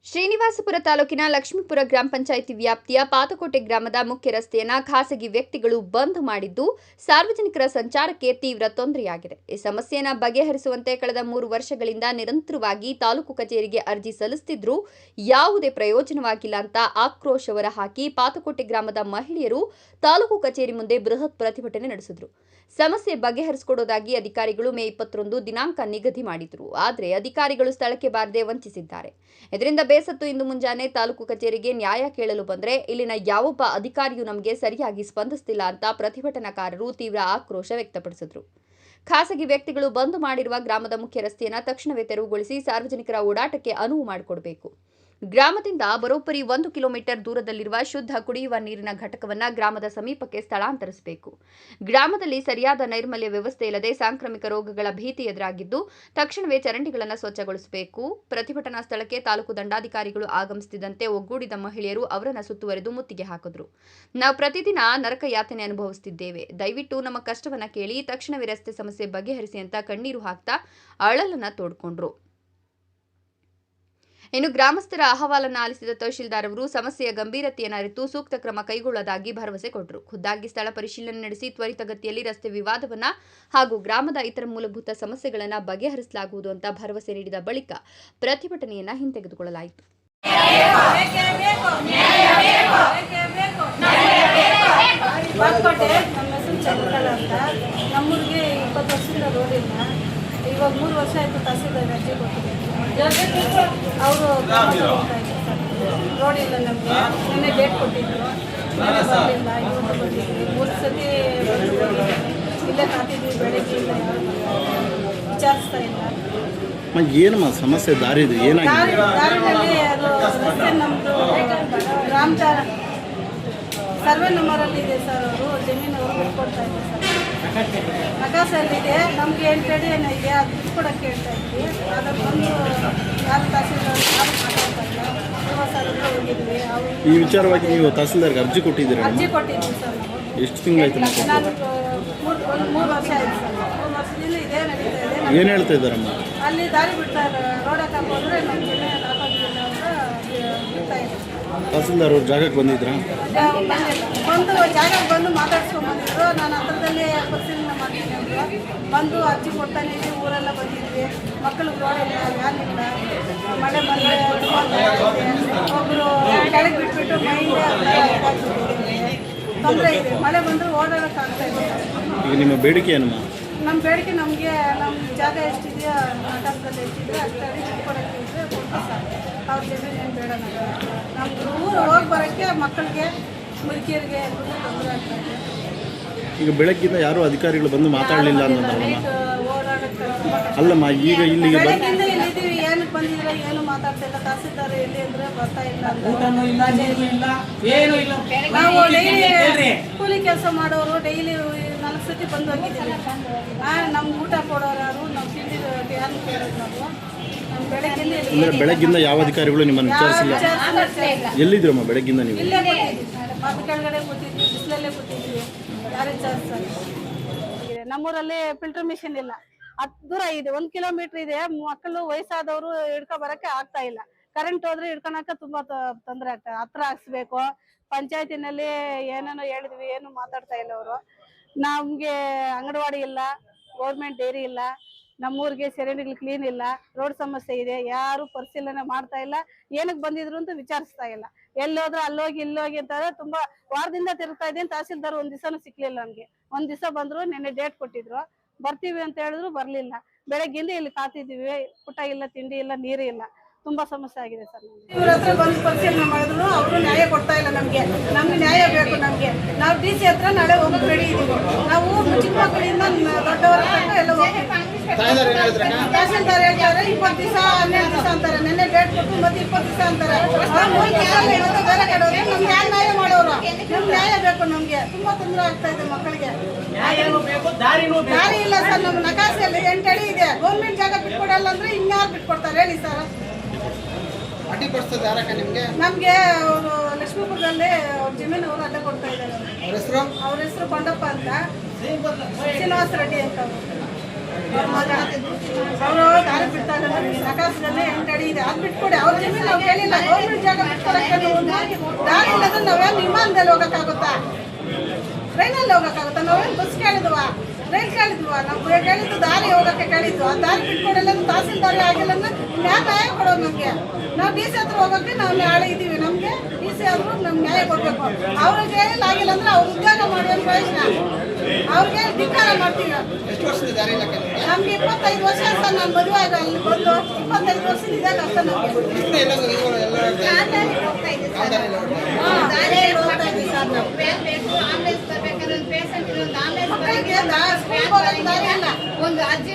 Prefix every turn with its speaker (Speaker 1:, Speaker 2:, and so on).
Speaker 1: ಶ್ರೀನಿವಾಸಪುರ ತಾಲೂಕಿನ ಲಕ್ಷ್ಮೀಪುರ ಗ್ರಾಮ ಪಂಚಾಯಿತಿ ವ್ಯಾಪ್ತಿಯ ಪಾತಕೋಟೆ ಗ್ರಾಮದ ಮುಖ್ಯ ರಸ್ತೆಯನ್ನು ಖಾಸಗಿ ವ್ಯಕ್ತಿಗಳು ಬಂದ್ ಮಾಡಿದ್ದು ಸಾರ್ವಜನಿಕರ ಸಂಚಾರಕ್ಕೆ ತೀವ್ರ ತೊಂದರೆಯಾಗಿದೆ. ಈ ಸಮಸ್ಯೆಯನ್ನು ಬಗೆಹರಿಸುವಂತೆ ಕಳೆದ 3 ವರ್ಷಗಳಿಂದ ನಿರಂತರವಾಗಿ ತಾಲೂಕು ಕಚೇರಿಗೆ ಅರ್ಜಿ ಸಲ್ಲಿಸುತ್ತಿದ್ದರೂ ಯಾವುದೇ ಪ್ರಯೋಜನವಾಗಿಲ್ಲ ಅಂತ ಆಕ್ರೋಶ ಹೊರಹಾಕಿ ಪಾತಕೋಟೆ ಗ್ರಾಮದ ಮಹಿಳೆಯರು ತಾಲೂಕು ಕಚೇರಿ ಮುಂದೆ ಬೃಹತ್ ಪ್ರತಿಭಟನೆ ನಡೆಸಿದರು. ಸಮಸ್ಯೆ ಬಗೆಹರಿಸಿಕೊಡುವುದಾಗಿ ಅಧಿಕಾರಿಗಳು ಮೇ 21 ದಿನಾಂಕ ನಿಗದಿ ಮಾಡಿದ್ರು. ಆದರೆ ಅಧಿಕಾರಿಗಳು ಸ್ಥಳಕ್ಕೆ ಬಾರದೆ ವಂಚಿಸಿದ್ದಾರೆ. ಇದರಿಂದ ಬೇಸತ್ತು ಇಂದು ಮುಂಜಾನೆ ತಾಲೂಕು ಕಚೇರಿಗೆ ನ್ಯಾಯ ಕೇಳಲು ಬಂದರೆ ಇಲ್ಲಿನ ಯಾವೊಬ್ಬ ಅಧಿಕಾರಿಯೂ ನಮಗೆ ಸರಿಯಾಗಿ ಸ್ಪಂದಿಸುತ್ತಿಲ್ಲ ಅಂತ ಪ್ರತಿಭಟನಾಕಾರರು ತೀವ್ರ ಆಕ್ರೋಶ ವ್ಯಕ್ತಪಡಿಸಿದರು. ಖಾಸಗಿ ವ್ಯಕ್ತಿಗಳು ಬಂದ್ ಮಾಡಿರುವ ಗ್ರಾಮದ ಮುಖ್ಯ ರಸ್ತೆಯನ್ನು ತಕ್ಷಣವೇ ತೆರವುಗೊಳಿಸಿ ಸಾರ್ವಜನಿಕರ ಓಡಾಟಕ್ಕೆ ಅನುವು ಮಾಡಿಕೊಡಬೇಕು. ಗ್ರಾಮದಿಂದ ಬರೋಬ್ಬರಿ 1 ಕಿಲೋಮೀಟರ್ ದೂರದಲ್ಲಿರುವ ಶುದ್ಧ ಕುಡಿಯುವ ನೀರಿನ ಘಟಕವನ್ನು ಗ್ರಾಮದ ಸಮೀಪಕ್ಕೆ ಸ್ಥಳಾಂತರಿಸಬೇಕು. ಗ್ರಾಮದಲ್ಲಿ ಸರಿಯಾದ ನೈರ್ಮಲ್ಯ ವ್ಯವಸ್ಥೆ ಇಲ್ಲದೆ ಸಾಂಕ್ರಾಮಿಕ ರೋಗಗಳ ಭೀತಿ ಎದುರಾಗಿದ್ದು ತಕ್ಷಣವೇ ಚರಂಡಿಗಳನ್ನು ಸ್ವಚ್ಛಗೊಳಿಸಬೇಕು. ಪ್ರತಿಭಟನಾ ಸ್ಥಳಕ್ಕೆ ತಾಲೂಕು ದಂಡಾಧಿಕಾರಿಗಳು ಆಗಮಿಸುತ್ತಿದ್ದಂತೆ ಒಗ್ಗೂಡಿದ ಮಹಿಳೆಯರು ಅವರನ್ನು ಸುತ್ತುವರೆದು ಮುತ್ತಿಗೆ ಹಾಕಿದ್ರು. ನಾವು ಪ್ರತಿದಿನ ನರಕ ಯಾತನೆ ಅನುಭವಿಸುತ್ತಿದ್ದೇವೆ. ದಯವಿಟ್ಟು ನಮ್ಮ ಕಷ್ಟವನ್ನು ಕೇಳಿ ತಕ್ಷಣವೇ ರಸ್ತೆ ಸಮಸ್ಯೆ ಬಗೆಹರಿಸಿ ಅಂತ ಕಣ್ಣೀರು ಹಾಕ್ತಾ ಅಳಲನ್ನ ತೋಡ್ಕೊಂಡ್ರು. ಇನ್ನು ಗ್ರಾಮಸ್ಥರ ಅಹವಾಲನ್ನು ಆಲಿಸಿದ ತಹಶೀಲ್ದಾರ್ ಅವರು ಸಮಸ್ಯೆಯ ಗಂಭೀರತೆಯನ್ನು ಅರಿತು ಸೂಕ್ತ ಕ್ರಮ ಕೈಗೊಳ್ಳುವುದಾಗಿ ಭರವಸೆ ಕೊಟ್ಟರು. ಖುದ್ದಾಗಿ ಸ್ಥಳ ಪರಿಶೀಲನೆ ನಡೆಸಿ ತ್ವರಿತಗತಿಯಲ್ಲಿ ರಸ್ತೆ ವಿವಾದವನ್ನು ಹಾಗೂ ಗ್ರಾಮದ ಇತರ ಮೂಲಭೂತ ಸಮಸ್ಯೆಗಳನ್ನು ಬಗೆಹರಿಸಲಾಗುವುದು ಅಂತ ಭರವಸೆ ನೀಡಿದ ಬಳಿಕ ಪ್ರತಿಭಟನೆಯನ್ನು ಹಿಂತೆಗೆದುಕೊಳ್ಳಲಾಯಿತು.
Speaker 2: ನಮ್ಮೂರಿಗೆ 20 ವರ್ಷದಿಂದ ರೋಡ್ ಇಲ್ಲ. ಇವಾಗ 3 ವರ್ಷ ಆಯಿತು ತಹಸೀಲ್ದಾರ್ ಅರ್ಜಿ ಕೊಟ್ಟಿದ್ದೀವಿ. ಅವರು ರೋಡ್ ಇಲ್ಲ ನಮಗೆ. ನಿನ್ನೆ ಡೇಟ್ ಕೊಟ್ಟಿದ್ರು, ಬರಲಿಲ್ಲ. ಇವತ್ತು ಬಂದಿದ್ವಿ. 3 ಸತಿ ಇಲ್ಲೇ ಕಾತಿದ್ವಿ. ಬೆಳಗ್ಗೆ ಇಲ್ಲ, ವಿಚಾರಿಸ್ತಾ ಇಲ್ಲ.
Speaker 3: ಏನಮ್ಮ ಸಮಸ್ಯೆ? ದಾರಿನಲ್ಲಿ
Speaker 2: ಅದು ರಸ್ತೆ ನಮ್ಮದು ಗ್ರಾಮದ ಸರ್ವೆ ನಂಬರಲ್ಲಿ ಇದೆ ಸರ್. ಅವರು ಜಮೀನು ಅವರು ಬಿಟ್ಕೊಡ್ತಾ ಇದ್ದಾರೆ ಸರ್. ನಗಾಸಲ್ಲಿದೆ. ನಮಗೆ 8 ಅಡಿ ಏನಿದೆ, ಅದು ಬಿಟ್ಕೊಡೋಕ್ಕೆ ಹೇಳ್ತಾ ಇದ್ವಿ. ಅದನ್ನು ಬಂದು ಯಾರು ತಹಸೀಲ್ದಾರ್ ಯಾರು ಮಾತಾಡ್ತಾ ಇಲ್ಲ. ಸರ್ ಹೋಗಿದ್ವಿ.
Speaker 3: ಈ ವಿಚಾರವಾಗಿ ನೀವು ತಹಸೀಲ್ದಾರ್ಗೆ ಅರ್ಜಿ ಕೊಟ್ಟಿದ್ದೀರಾ?
Speaker 2: ಅರ್ಜಿ ಕೊಟ್ಟಿದ್ವಿ ಸರ್. ನಾವು
Speaker 3: ಎಷ್ಟು ತಿಂಗಳಾಯ್ತು?
Speaker 2: ನಾನು 3 ವರ್ಷ ಆಯಿತು ಸರ್. 3 ವರ್ಷದಿಂದ ಇದೇ ನಡೀತಾ ಇದೆ.
Speaker 3: ಏನು ಹೇಳ್ತಾ ಇದ್ದಾರಮ್ಮ? ಅಲ್ಲಿ
Speaker 2: ದಾರಿ ಬಿಡ್ತಾ ಇದ್ದಾರೆ. ರೋಡ್ ಹಾಕಕ್ಕೆ ಹೋದ್ರೆ ನಮ್ಮ ಜಿಲ್ಲೆ ಹಾಕೋದಿಲ್ಲ ಅಂತ ಬಿಡ್ತಾ ಇದ್ದಾರೆ.
Speaker 3: ತಹಸೀಲ್ದಾರ್ ಅವ್ರ ಜಾಗಕ್ಕೆ ಬಂದಿದ್ರಾ?
Speaker 2: ಬಂದು ಜಾಗಕ್ಕೆ ಬಂದು ಮಾತಾಡ್ಸ್ಕೊಂಡ್ಬಂದಿದ್ರು. ನಾನು ಹತ್ರದಲ್ಲಿ ಪರಿಶೀಲನೆ ಮಾಡ್ತೀನಿ ಅಂದರು. ಬಂದು ಅರ್ಜಿ ಕೊಡ್ತಾನೆ ಇದ್ವಿ. ಊರೆಲ್ಲ ಬಂದಿದ್ವಿ. ಮಕ್ಕಳಿಗೆ ರೋಡ್ ಇಲ್ಲ, ವ್ಯಾನ್ ಇಲ್ಲ. ಮಳೆ ಬಂದರೆ ಒಬ್ಬರು ಕೆಳಗೆ ಬಿಟ್ಬಿಟ್ಟು ಮೈಂಡ್ ತೊಂದರೆ ಇದೆ. ಮಳೆ ಬಂದರೆ ಓಡಾಡೋಕ್ಕಾಗ್ತಾ ಇದೆ.
Speaker 3: ಈಗ ನಿಮ್ಮ ಬೇಡಿಕೆ ಏನಮ್ಮ?
Speaker 2: ನಮ್ಮ ಬೇಡಿಕೆ ನಮಗೆ ನಮ್ಮ ಜಾಗ ಎಷ್ಟಿದೆಯೋ ನಗರದಲ್ಲಿ ಎಷ್ಟಿದೆ ಅಷ್ಟು ಅಡಿ ಬಿಟ್ಕೊಡೋಕ್ಕೆ ಇದ್ದರೆ ಕೊಟ್ಟು ಸರ್. ಅವ್ರ ಜಮೀನು ಏನು ಬೇಡ. ನಮ್ಗೆ ಊರು ಹೋಗಿ ಬರೋಕ್ಕೆ ಮಕ್ಕಳಿಗೆ ಮುದುಕಿಯರಿಗೆ ಎಲ್ಲರಿಗೂ ತೊಂದರೆ ಆಗ್ತಾ ಇದೆ.
Speaker 3: ಈಗ ಬೆಳಗ್ಗಿಂದ ಯಾರು ಅಧಿಕಾರಿಗಳು ಬಂದು ಮಾತಾಡಲಿಲ್ಲ ಅನ್ನೋದಲ್ಲಮ್ಮ?
Speaker 2: ಓಡಾಡೋಕ್ಕೆ
Speaker 3: ಅಲ್ಲಮ್ಮ, ಈಗ ಇಲ್ಲಿಗೆ
Speaker 2: ಬೆಳಗ್ಗಿಂದ ಇಲ್ಲಿದ್ದೀವಿ. ಏನಕ್ಕೆ ಬಂದಿದ್ರೆ ಏನು ಮಾತಾಡ್ತಾ ಇಲ್ಲ. ತಹಸೀಲ್ದಾರ್ ಎಲ್ಲಿ ಅಂದರೆ ಬರ್ತಾ ಇಲ್ಲ ಅಂತ. ನಾವು ಡೈಲಿ ಕೂಲಿ ಕೆಲಸ ಮಾಡೋರು ಡೈಲಿ 4 ಸತಿ ಬಂದು ಹೋಗಿದ್ದೀವಿ. ನಮ್ಗೆ ಊಟ ಕೊಡೋರು ಯಾರು? ನಾವು ತಿಂಡಿ ಯಾರು ಕೇಳೋದು? ನಾವು ನಮ್ಮ ಬೆಳಗ್ಗಿಂದ
Speaker 3: ಅಂದರೆ ಬೆಳಗ್ಗಿಂದ ಯಾವ ಅಧಿಕಾರಿಗಳು ನಿಮ್ಮನ್ನು ವಿಚಾರಿಸಿಲ್ಲ? ಎಲ್ಲಿದ್ರಮ್ಮ ಬೆಳಗ್ಗಿಂದ ನೀವು?
Speaker 2: ಇಲ್ಲೇ ಕೂತಿದ್ವಿ. ಮದ್ದು ಕೆಳಗಡೆ ಕೂತಿದ್ವಿ, ಬಿಸಿಲಲ್ಲೇ ಕೂತಿದ್ವಿ. ಯಾರು ವಿಚಾರಿಸ್ತಾರೆ? ನಮ್ಮೂರಲ್ಲಿ ಫಿಲ್ಟರ್ ಮಿಷಿನ್ ಇಲ್ಲ. 10 ದೂರ ಇದೆ, 1 ಕಿಲೋಮೀಟರ್ ಇದೆ. ಮಕ್ಕಳು ವಯಸ್ಸಾದವರು ಹಿಡ್ಕೊ ಬರಕ್ಕೆ ಆಗ್ತಾ ಇಲ್ಲ. ಕರೆಂಟ್ ಹೋದ್ರೆ ಹಿಡ್ಕೊಳಕ್ಕೆ ತುಂಬಾ ತೊಂದರೆ ಆಗ್ತದೆ. ಹತ್ರ ಹಾಕ್ಸ್ಬೇಕು. ಪಂಚಾಯತಿನಲ್ಲಿ ಏನೇನೋ ಹೇಳಿದ್ವಿ, ಏನು ಮಾತಾಡ್ತಾ ಇಲ್ಲ ಅವರು. ನಮ್ಗೆ ಅಂಗನವಾಡಿ ಇಲ್ಲ, ಗೌರ್ಮೆಂಟ್ ಡೈರಿ ಇಲ್ಲ, ನಮ್ಮೂರಿಗೆ ಚರಂಡಿಗಳು ಕ್ಲೀನ್ ಇಲ್ಲ, ರೋಡ್ ಸಮಸ್ಯೆ ಇದೆ. ಯಾರು ಪರಿಶೀಲನೆ ಮಾಡ್ತಾ ಇಲ್ಲ. ಏನಕ್ಕೆ ಬಂದಿದ್ರು ಅಂತ ವಿಚಾರಿಸ್ತಾ ಇಲ್ಲ. ಎಲ್ಲೋದ್ರು ಅಲ್ಲೋಗಿ ಇಲ್ಲೋಗಿ ಅಂತಾರೆ. ತುಂಬಾ ವಾರದಿಂದ ತಿರುಗ್ತಾ ಇದ್ದೀನಿ. ತಹಸೀಲ್ದಾರ್ 1 ದಿವಸನೂ ಸಿಕ್ಲಿಲ್ಲ ನಮ್ಗೆ. 1 ದಿವಸ ಬಂದ್ರು, ನಿನ್ನೆ ಡೇಟ್ ಕೊಟ್ಟಿದ್ರು. ಬರ್ತೀವಿ ಅಂತ ಹೇಳಿದ್ರು, ಬರ್ಲಿಲ್ಲ. ಬೆಳಗ್ಗಿಂದ ಇಲ್ಲಿ ಕಾತಿದ್ದೀವಿ. ಊಟ ಇಲ್ಲ, ತಿಂಡಿ ಇಲ್ಲ, ನೀರು ಇಲ್ಲ. ತುಂಬಾ ಸಮಸ್ಯೆ ಆಗಿದೆ ಸರ್. ಇವ್ರ ಹತ್ರ ಬಂದು ಪರಿಶೀಲನೆ ಮಾಡಿದ್ರು, ಅವರು ನ್ಯಾಯ ಕೊಡ್ತಾ ಇಲ್ಲ ನಮ್ಗೆ. ನಮ್ಗೆ ನ್ಯಾಯ ಬೇಕು. ನಮ್ಗೆ ನಾವು DC ಹತ್ರ ನಾಳೆ ಹೋಗಕ್ಕೆ ರೆಡಿ ಇದೀವಿ. ನಾವು ಚಿಕ್ಕ ಮಕ್ಕಳಿಂದ ದೊಡ್ಡವರ ತನಕ ಎಲ್ಲ ಹೋಗ್ತೀವಿ. ತಹಸೀಲ್ದಾರ್ ಹೇಳ್ತಾರೆ 20 ದಿವಸ 12 ದಿವಸ ಅಂತಾರೆ. ನಿನ್ನೆ ಡೇಟ್ ಕೊಟ್ಟು ಮತ್ತೆ 20 ದಿವಸ ಅಂತಾರೆ. 3 ದಿವಸ ಬೇರೆ ಕಡೆ ಹೋದ್ರೆ ನಮ್ಗೆ ಯಾರು ನ್ಯಾಯ ಮಾಡೋರು? ನಮ್ಗೆ ನ್ಯಾಯ ಬೇಕು. ನಮ್ಗೆ ತುಂಬಾ ತೊಂದರೆ ಆಗ್ತಾ ಇದೆ. ಮಕ್ಕಳಿಗೆ ದಾರಿ ಇಲ್ಲ ಸರ್. ನಮ್ಮ ನಕಾಸೆಯಲ್ಲಿ 8 ಅಡಿ ಇದೆ. ಗೌರ್ಮೆಂಟ್ ಜಾಗ ಬಿಟ್ಕೊಡಲ್ಲ ಅಂದ್ರೆ ಇನ್ಯಾರು ಬಿಟ್ಕೊಡ್ತಾರೆ ಹೇಳಿ ಸರ್? ನಮ್ಗೆ ಅವರು ಲಕ್ಷ್ಮೀಪುರದಲ್ಲಿ ಜಮೀನು ಅವರು ಅಡ್ಡ ಕೊಡ್ತಾ ಇದ್ದಾರೆ. ಅವ್ರ ಹೆಸರು ಕೊಂಡಪ್ಪ ಅಂತ, ಶ್ರೀನಿವಾಸ ರೆಡ್ಡಿ ಅಂತ. ಅವರು ದಾರಿ ಬಿಡ್ತಾ ಇದ್ದಾರೆ. ನಕಾಸದಲ್ಲಿ 8 ಅಡಿ ಇದೆ. ಅದು ಬಿಟ್ಕೊಡಿ. ಅವ್ರ ಜಮೀನು ನಾವು ಕೇಳಿಲ್ಲ. ಇಲ್ಲ. ಗೌರ್ಮೆಂಟ್ ಜಾಗ ಬಿಟ್ಕೊಡಕ್ಕೆ ದಾರಿ ಇಲ್ಲದ್ರೆ ನಾವೇನು ವಿಮಾನದಲ್ಲಿ ಹೋಗೋಕ್ಕಾಗುತ್ತಾ, ಟ್ರೈನಲ್ಲಿ ಹೋಗೋಕ್ಕಾಗುತ್ತಾ? ನಾವೇನು ಬಸ್ ಕೇಳಿದ್ವ, ರೈಲ್ ಕೇಳಿದ್ವ? ನಾವು ಕೇಳಿದ್ದು ದಾರಿ ಹೋಗೋಕ್ಕೆ ಕೇಳಿದ್ವು. ಆ ದಾರಿ ಬಿಟ್ಕೊಡಲ್ಲ, ತಹಸೀಲ್ದಾರಿ ಆಗಿಲ್ಲ ಅಂದ್ರೆ ನ್ಯಾಯ ಕೊಡೋದು ನಮಗೆ. ನಾವು ಡಿ ಸಿ ಹತ್ರ ಹೋಗೋಕ್ಕೆ ನಾವು ನಾಳೆ ಇದ್ದೀವಿ, ನಮಗೆ ಡಿ ಸಿ ಆದರೂ ನಮ್ಗೆ ನ್ಯಾಯ ಕೊಡಬೇಕು. ಅವ್ರಿಗೆ ಹೇಳಿಲ್ಲ ಆಗಿಲ್ಲ ಅಂದ್ರೆ ಅವ್ರು ಉದ್ಯೋಗ ಮಾಡುವ ಪ್ರಯೋಜನ, ಅವ್ರಿಗೆ ಧಿಕ್ಕಾರ ಮಾಡ್ತೀವಿ. ನಮ್ಗೆ 25 ವರ್ಷ ಸರ್, ನಾನು ಮದುವೆ ಆಗ ಅಲ್ಲಿ ಬಂದು 25 ವರ್ಷದ ಇದಾಗ ಅಷ್ಟ ನಮಗೆ ಒಂದು ಅರ್ಜಿ